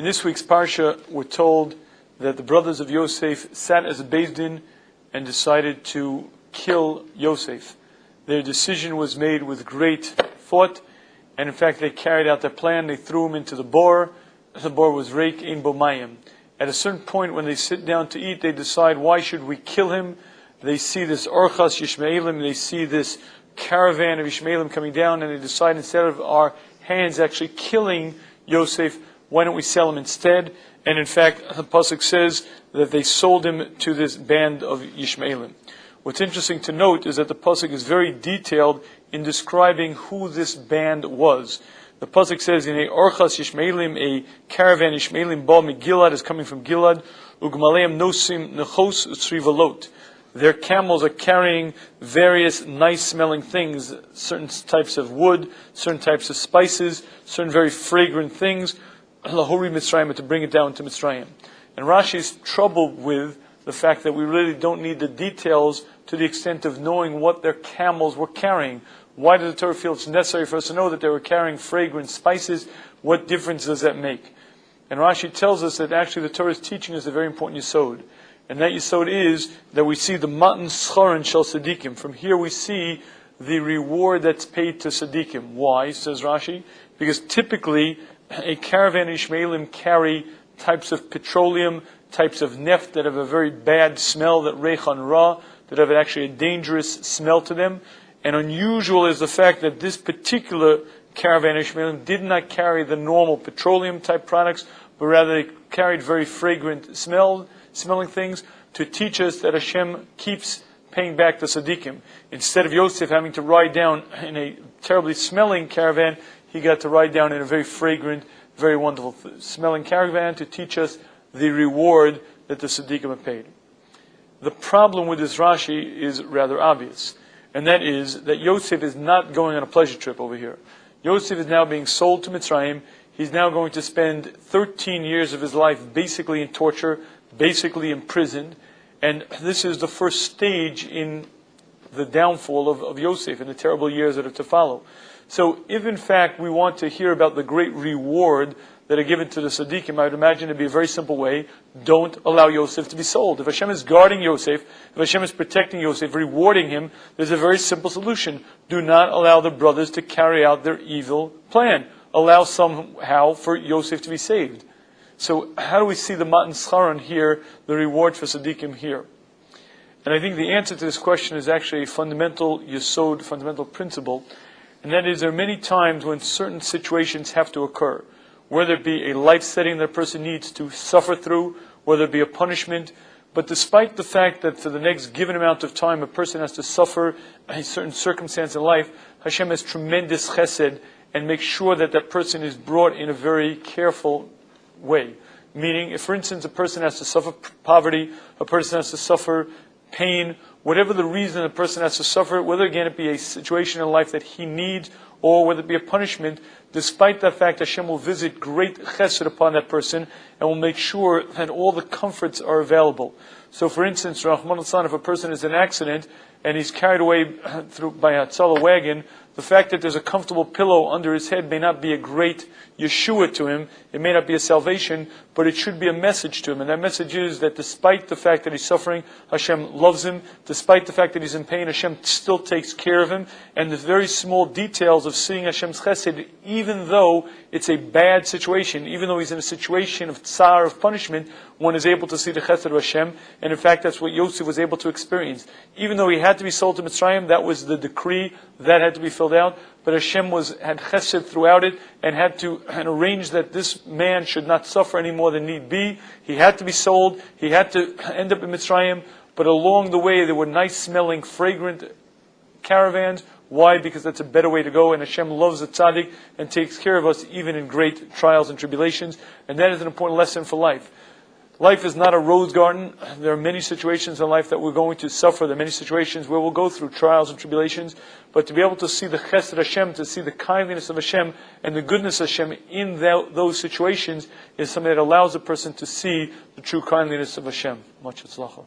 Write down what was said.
In this week's Parsha, we're told that the brothers of Yosef sat as a Beis Din and decided to kill Yosef. Their decision was made with great thought, and in fact they carried out their plan. They threw him into the bor. The bor was Reik Ein Bo Mayim. At a certain point when they sit down to eat, they decide, why should we kill him? They see this Orchas Yishmaelim, they see this caravan of Yishmaelim coming down, and they decide, instead of our hands actually killing Yosef, why don't we sell him instead? And in fact, the pasuk says that they sold him to this band of Yishmaelim. What's interesting to note is that the pasuk is very detailed in describing who this band was. The pasuk says, in a Orchas Yishmaelim, a caravan Yishmaelim ba Gilad is coming from Gilad, ugmaleim nosim nechos utzrivalot. Their camels are carrying various nice-smelling things, certain types of wood, certain types of spices, certain very fragrant things, lahori Mitzrayim, to bring it down to Mitzrayim. And Rashi is troubled with the fact that we really don't need the details to the extent of knowing what their camels were carrying. Why did the Torah feel it's necessary for us to know that they were carrying fragrant spices? What difference does that make? And Rashi tells us that actually the Torah is teaching us a very important yesod. And that yesod is that we see the matan schorin shel tzaddikim. From here we see the reward that's paid to tzaddikim. Why, says Rashi? Because typically a caravan of Ishmaelim carry types of petroleum, types of neft that have a very bad smell, that reichan ra, that have actually a dangerous smell to them. And unusual is the fact that this particular caravan of Ishmaelim did not carry the normal petroleum type products, but rather they carried very fragrant smelling things, to teach us that Hashem keeps paying back the tzaddikim. Instead of Yosef having to ride down in a terribly smelling caravan, he got to ride down in a very fragrant, very wonderful smelling caravan to teach us the reward that the tzaddikim have paid. The problem with this Rashi is rather obvious, and that is that Yosef is not going on a pleasure trip over here. Yosef is now being sold to Mitzrayim. He's now going to spend 13 years of his life basically in torture, basically imprisoned, and this is the first stage in the downfall of Yosef and the terrible years that are to follow. So if in fact we want to hear about the great reward that are given to the tzaddikim, I would imagine it would be a very simple way: don't allow Yosef to be sold. If Hashem is guarding Yosef, if Hashem is protecting Yosef, rewarding him, there's a very simple solution. Do not allow the brothers to carry out their evil plan. Allow somehow for Yosef to be saved. So how do we see the matan scharon here, the reward for tzaddikim here? And I think the answer to this question is actually a fundamental yesod, fundamental principle, and that is, there are many times when certain situations have to occur, whether it be a life setting that a person needs to suffer through, whether it be a punishment. But despite the fact that for the next given amount of time a person has to suffer a certain circumstance in life, Hashem has tremendous chesed and makes sure that that person is brought in a very careful way. Meaning, if for instance a person has to suffer poverty, a person has to suffer pain, whatever the reason a person has to suffer, whether again it be a situation in life that he needs, or whether it be a punishment, despite that fact, Hashem will visit great chesed upon that person and will make sure that all the comforts are available. So for instance, Rahman al-San, if a person is in an accident and he's carried away by a tzala wagon, the fact that there's a comfortable pillow under his head may not be a great Yeshua to him, it may not be a salvation, but it should be a message to him. And that message is that despite the fact that he's suffering, Hashem loves him. Despite the fact that he's in pain, Hashem still takes care of him. And the very small details of seeing Hashem's chesed, even though it's a bad situation, even though he's in a situation of tsar, of punishment, one is able to see the chesed of Hashem. And in fact, that's what Yosef was able to experience. Even though he had to be sold to Mitzrayim, that was the decree, that had to be filled out. But Hashem had chesed throughout it and had to arrange that this man should not suffer any more than need be. He had to be sold. He had to end up in Mitzrayim. But along the way, there were nice-smelling, fragrant caravans. Why? Because that's a better way to go. And Hashem loves the tzaddik and takes care of us even in great trials and tribulations. And that is an important lesson for life. Life is not a rose garden. There are many situations in life that we're going to suffer. There are many situations where we'll go through trials and tribulations. But to be able to see the chesed of Hashem, to see the kindness of Hashem and the goodness of Hashem in those situations is something that allows a person to see the true kindliness of Hashem. Much atzlacha.